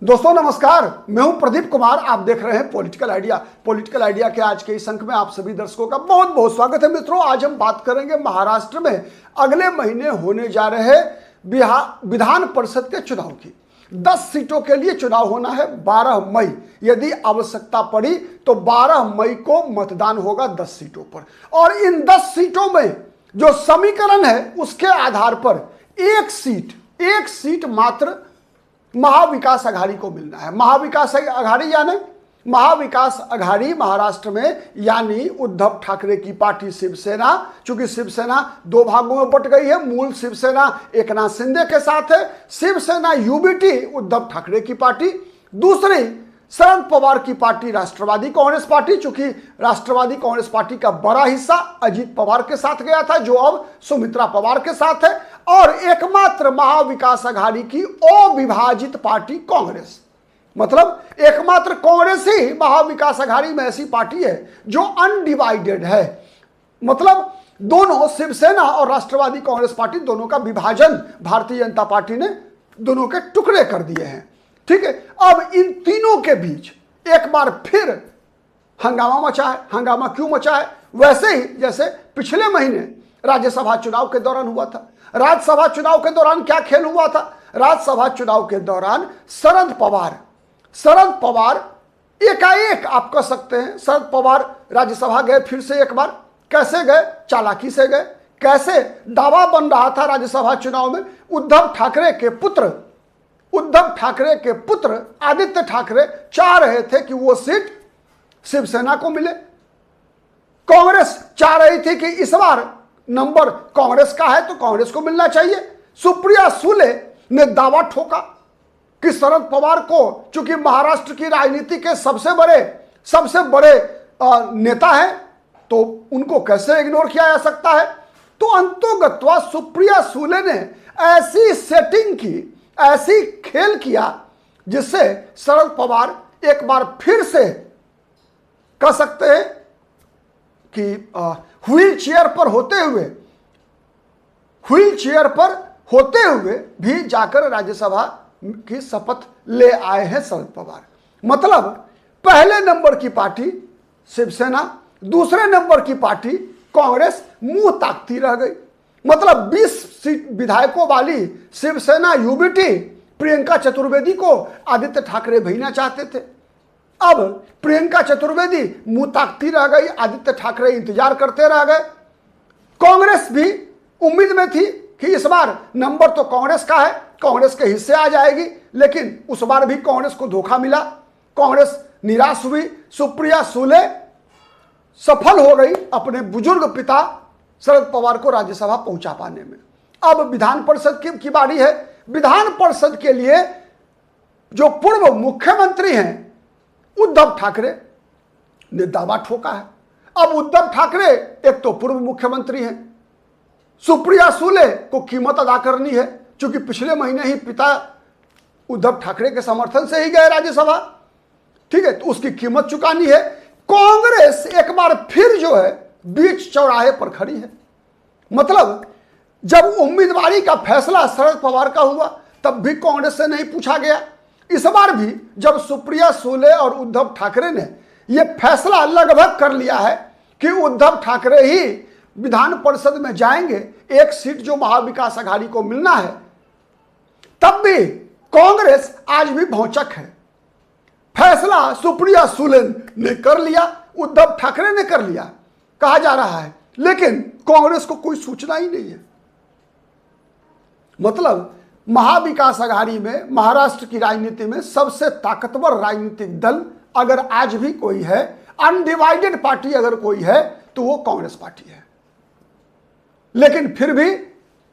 दोस्तों नमस्कार, मैं हूं प्रदीप कुमार। आप देख रहे हैं पॉलिटिकल आइडिया। पॉलिटिकल आइडिया के आज के इस अंक में आप सभी दर्शकों का बहुत बहुत स्वागत है। मित्रों, आज हम बात करेंगे महाराष्ट्र में अगले महीने होने जा रहे विधान परिषद के चुनाव की। 10 सीटों के लिए चुनाव होना है 12 मई। यदि आवश्यकता पड़ी तो 12 मई को मतदान होगा 10 सीटों पर। और इन 10 सीटों में जो समीकरण है उसके आधार पर एक सीट मात्र महाविकास अघाड़ी को मिलना है। महाविकास अघाड़ी महाराष्ट्र में यानी उद्धव ठाकरे की पार्टी शिवसेना। चूंकि शिवसेना दो भागों में बट गई है, मूल शिवसेना एकनाथ शिंदे के साथ है, शिवसेना यूबीटी उद्धव ठाकरे की पार्टी, दूसरी शरद पवार की पार्टी राष्ट्रवादी कांग्रेस पार्टी। चूंकि राष्ट्रवादी कांग्रेस पार्टी का बड़ा हिस्सा अजीत पवार के साथ गया था, जो अब सुमित्रा पवार के साथ है, और एकमात्र महाविकास अघाड़ी की अविभाजित पार्टी कांग्रेस। मतलब एकमात्र कांग्रेस ही महाविकास अघाड़ी में ऐसी पार्टी है जो अनडिवाइडेड है। मतलब दोनों शिवसेना और राष्ट्रवादी कांग्रेस पार्टी दोनों का विभाजन भारतीय जनता पार्टी ने दोनों के टुकड़े कर दिए हैं। ठीक है, अब इन तीनों के बीच एक बार फिर हंगामा मचा है। हंगामा क्यों मचा है? वैसे ही जैसे पिछले महीने राज्यसभा चुनाव के दौरान हुआ था। राज्यसभा चुनाव के दौरान क्या खेल हुआ था? राज्यसभा चुनाव के दौरान शरद पवार एकाएक, आप कह सकते हैं, शरद पवार राज्यसभा गए फिर से एक बार। कैसे गए? चालाकी से गए। कैसे? दावा बन रहा था राज्यसभा चुनाव में उद्धव ठाकरे के पुत्र आदित्य ठाकरे चाह रहे थे कि वो सीट शिवसेना को मिले। कांग्रेस चाह रही थी कि इस बार नंबर कांग्रेस का है तो कांग्रेस को मिलना चाहिए। सुप्रिया सुले ने दावा ठोका कि शरद पवार को, चूंकि महाराष्ट्र की राजनीति के सबसे बड़े नेता हैं, तो उनको कैसे इग्नोर किया जा सकता है। तो अंतोगत्वा सुप्रिया सुले ने ऐसी सेटिंग की, ऐसी खेल किया, जिससे शरद पवार एक बार फिर से कह सकते हैं कि व्हील चेयर पर होते हुए भी जाकर राज्यसभा की शपथ ले आए हैं शरद पवार। मतलब पहले नंबर की पार्टी शिवसेना, दूसरे नंबर की पार्टी कांग्रेस मुंह ताकती रह गई। मतलब 20 सीट विधायकों वाली शिवसेना यूबीटी प्रियंका चतुर्वेदी को आदित्य ठाकरे भेजना चाहते थे। अब प्रियंका चतुर्वेदी मुंह ताकती रह गई, आदित्य ठाकरे इंतजार करते रह गए। कांग्रेस भी उम्मीद में थी कि इस बार नंबर तो कांग्रेस का है, कांग्रेस के हिस्से आ जाएगी, लेकिन उस बार भी कांग्रेस को धोखा मिला। कांग्रेस निराश हुई। सुप्रिया सुले सफल हो गई अपने बुजुर्ग पिता शरद पवार को राज्यसभा पहुंचा पाने में। अब विधान परिषद की बारी है। विधान परिषद के लिए जो पूर्व मुख्यमंत्री हैं उद्धव ठाकरे ने दावा ठोका है। अब उद्धव ठाकरे एक तो पूर्व मुख्यमंत्री हैं, सुप्रिया सुले को कीमत अदा करनी है, क्योंकि पिछले महीने ही पिता उद्धव ठाकरे के समर्थन से ही गए राज्यसभा। ठीक है, तो उसकी कीमत चुकानी है। कांग्रेस एक बार फिर जो है बीच चौराहे पर खड़ी है। मतलब जब उम्मीदवारी का फैसला शरद पवार का हुआ तब भी कांग्रेस से नहीं पूछा गया। इस बार भी जब सुप्रिया सुले और उद्धव ठाकरे ने यह फैसला लगभग कर लिया है कि उद्धव ठाकरे ही विधान परिषद में जाएंगे, एक सीट जो महाविकास अघाड़ी को मिलना है, तब भी कांग्रेस आज भी भौचक है। फैसला सुप्रिया सुले ने कर लिया, उद्धव ठाकरे ने कर लिया कहा जा रहा है, लेकिन कांग्रेस को कोई सूचना ही नहीं है। मतलब महाविकास अघाड़ी में महाराष्ट्र की राजनीति में सबसे ताकतवर राजनीतिक दल अगर आज भी कोई है, अनडिवाइडेड पार्टी अगर कोई है, तो वो कांग्रेस पार्टी है। लेकिन फिर भी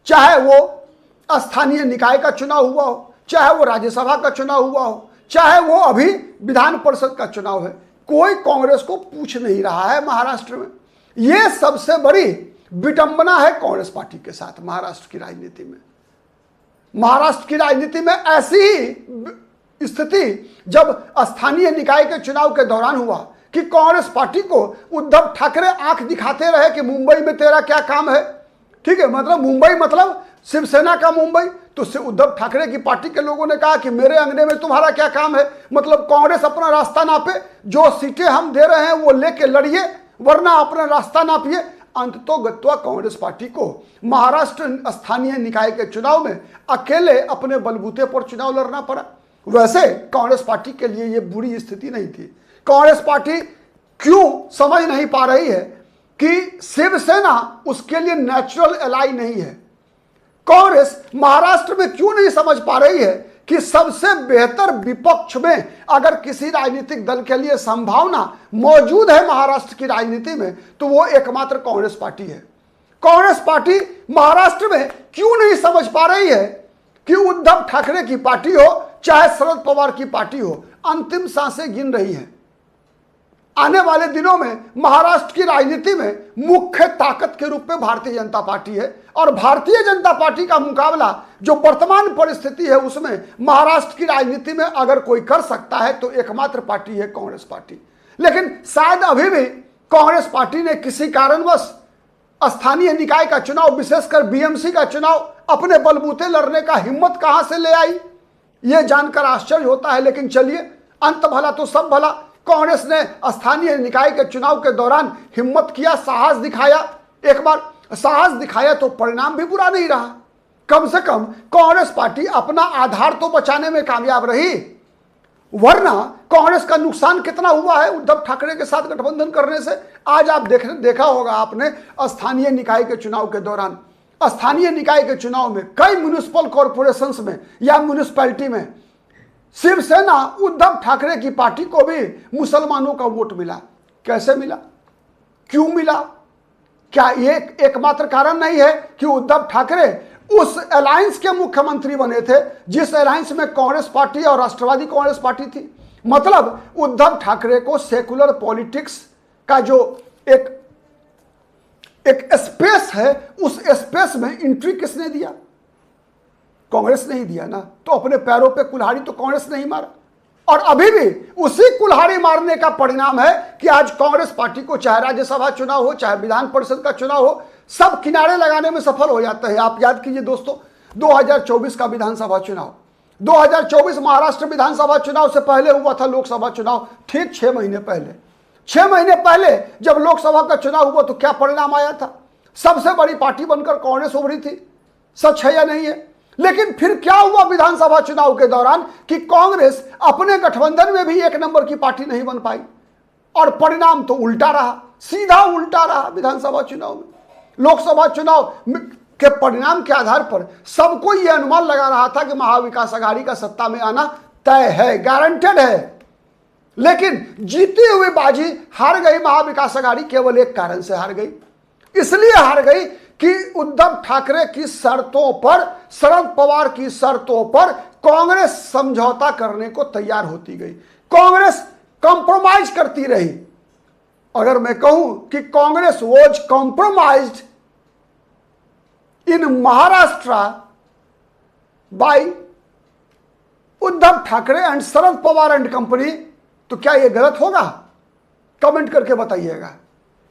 चाहे वो स्थानीय निकाय का चुनाव हुआ हो, चाहे वो राज्यसभा का चुनाव हुआ हो, चाहे वो अभी विधान परिषद का चुनाव है, कोई कांग्रेस को पूछ नहीं रहा है महाराष्ट्र में। यह सबसे बड़ी विडंबना है कांग्रेस पार्टी के साथ महाराष्ट्र की राजनीति में। महाराष्ट्र की राजनीति में ऐसी ही स्थिति जब स्थानीय निकाय के चुनाव के दौरान हुआ कि कांग्रेस पार्टी को उद्धव ठाकरे आंख दिखाते रहे कि मुंबई में तेरा क्या काम है। ठीक है, मतलब मुंबई मतलब शिवसेना का मुंबई, तो उससे उद्धव ठाकरे की पार्टी के लोगों ने कहा कि मेरे अंगने में तुम्हारा क्या काम है, मतलब कांग्रेस अपना रास्ता नापे, जो सीटें हम दे रहे हैं वो लेके लड़िए, वरना अपना रास्ता नापिए। अंततोगत्वा कांग्रेस पार्टी को महाराष्ट्र स्थानीय निकाय के चुनाव में अकेले अपने बलबूते पर चुनाव लड़ना पड़ा। वैसे कांग्रेस पार्टी के लिए यह बुरी स्थिति नहीं थी। कांग्रेस पार्टी क्यों समझ नहीं पा रही है कि शिवसेना उसके लिए नेचुरल एलाई नहीं है। कांग्रेस महाराष्ट्र में क्यों नहीं समझ पा रही है कि सबसे बेहतर विपक्ष में अगर किसी राजनीतिक दल के लिए संभावना मौजूद है महाराष्ट्र की राजनीति में, तो वो एकमात्र कांग्रेस पार्टी है। कांग्रेस पार्टी महाराष्ट्र में क्यों नहीं समझ पा रही है कि उद्धव ठाकरे की पार्टी हो चाहे शरद पवार की पार्टी हो, अंतिम सांसें गिन रही है। आने वाले दिनों में महाराष्ट्र की राजनीति में मुख्य ताकत के रूप में भारतीय जनता पार्टी है, और भारतीय जनता पार्टी का मुकाबला जो वर्तमान परिस्थिति है उसमें महाराष्ट्र की राजनीति में अगर कोई कर सकता है तो एकमात्र पार्टी है कांग्रेस पार्टी। लेकिन शायद अभी भी कांग्रेस पार्टी ने किसी कारणवश स्थानीय निकाय का चुनाव, विशेषकर बीएमसी का चुनाव अपने बलबूते लड़ने का हिम्मत कहां से ले आई, यह जानकर आश्चर्य होता है। लेकिन चलिए, अंत भला तो सब भला। कांग्रेस ने स्थानीय निकाय के चुनाव के दौरान हिम्मत किया, साहस दिखाया। एक बार साहस दिखाया तो परिणाम भी बुरा नहीं रहा। कम से कम कांग्रेस पार्टी अपना आधार तो बचाने में कामयाब रही, वरना कांग्रेस का नुकसान कितना हुआ है उद्धव ठाकरे के साथ गठबंधन करने से। आज आप देखा होगा आपने स्थानीय निकाय के चुनाव के दौरान, स्थानीय निकाय के चुनाव में कई म्युनिसिपल कॉरपोरेशंस में या म्युनिसिपैलिटी में शिवसेना उद्धव ठाकरे की पार्टी को भी मुसलमानों का वोट मिला। कैसे मिला, क्यों मिला? क्या ये एकमात्र कारण नहीं है कि उद्धव ठाकरे उस अलायंस के मुख्यमंत्री बने थे जिस अलायंस में कांग्रेस पार्टी और राष्ट्रवादी कांग्रेस पार्टी थी? मतलब उद्धव ठाकरे को सेकुलर पॉलिटिक्स का जो एक स्पेस है, उस स्पेस में एंट्री किसने दिया? कांग्रेस नहीं दिया ना। तो अपने पैरों पे कुल्हाड़ी तो कांग्रेस नहीं मारा, और अभी भी उसी कुल्हाड़ी मारने का परिणाम है कि आज कांग्रेस पार्टी को चाहे राज्यसभा चुनाव हो चाहे विधान परिषद का चुनाव हो, सब किनारे लगाने में सफल हो जाते हैं। आप याद कीजिए दोस्तों, 2024 का विधानसभा चुनाव, 2024 महाराष्ट्र विधानसभा चुनाव से पहले हुआ था लोकसभा चुनाव, ठीक 6 महीने पहले। 6 महीने पहले जब लोकसभा का चुनाव हुआ तो क्या परिणाम आया था? सबसे बड़ी पार्टी बनकर कांग्रेस उभरी थी। सच है या नहीं है? लेकिन फिर क्या हुआ विधानसभा चुनाव के दौरान कि कांग्रेस अपने गठबंधन में भी 1 नंबर की पार्टी नहीं बन पाई, और परिणाम तो उल्टा रहा, सीधा उल्टा रहा। विधानसभा चुनाव में, लोकसभा चुनाव के परिणाम के आधार पर सबको यह अनुमान लगा रहा था कि महाविकास आघाड़ी का सत्ता में आना तय है, गारंटेड है। लेकिन जीती हुई बाजी हार गई महाविकास आघाड़ी, केवल एक कारण से हार गई। इसलिए हार गई कि उद्धव ठाकरे की शर्तों पर, शरद पवार की शर्तों पर कांग्रेस समझौता करने को तैयार होती गई, कांग्रेस कॉम्प्रोमाइज करती रही। अगर मैं कहूं कि Congress was compromised in Maharashtra by Uddhav Thackeray and Sharad Pawar and company, तो क्या यह गलत होगा? कमेंट करके बताइएगा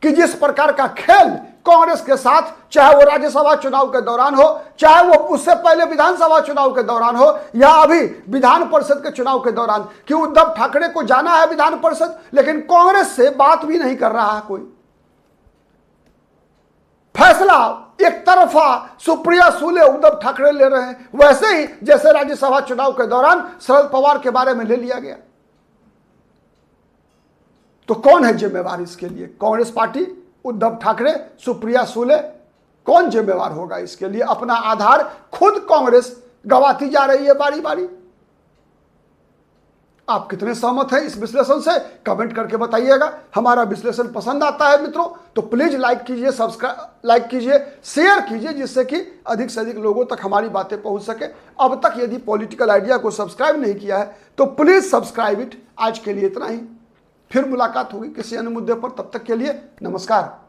कि जिस प्रकार का खेल कांग्रेस के साथ, चाहे वो राज्यसभा चुनाव के दौरान हो, चाहे वो उससे पहले विधानसभा चुनाव के दौरान हो, या अभी विधान परिषद के चुनाव के दौरान, कि उद्धव ठाकरे को जाना है विधान परिषद लेकिन कांग्रेस से बात भी नहीं कर रहा है कोई। फैसला एक तरफा सुप्रिया सुले उद्धव ठाकरे ले रहे हैं, वैसे ही जैसे राज्यसभा चुनाव के दौरान शरद पवार के बारे में ले लिया गया। तो कौन है जिम्मेवार इसके लिए? कांग्रेस पार्टी, उद्धव ठाकरे, सुप्रिया सुले? कौन जिम्मेवार होगा इसके लिए? अपना आधार खुद कांग्रेस गंवाती जा रही है बारी बारी। आप कितने सहमत हैं इस विश्लेषण से? कमेंट करके बताइएगा। हमारा विश्लेषण पसंद आता है मित्रों तो प्लीज लाइक कीजिए, लाइक कीजिए, शेयर कीजिए, जिससे कि अधिक से अधिक लोगों तक हमारी बातें पहुंच सके। अब तक यदि पॉलिटिकल आइडिया को सब्सक्राइब नहीं किया है तो प्लीज सब्सक्राइब इट। आज के लिए इतना ही, फिर मुलाकात होगी किसी अन्य मुद्दे पर। तब तक के लिए नमस्कार।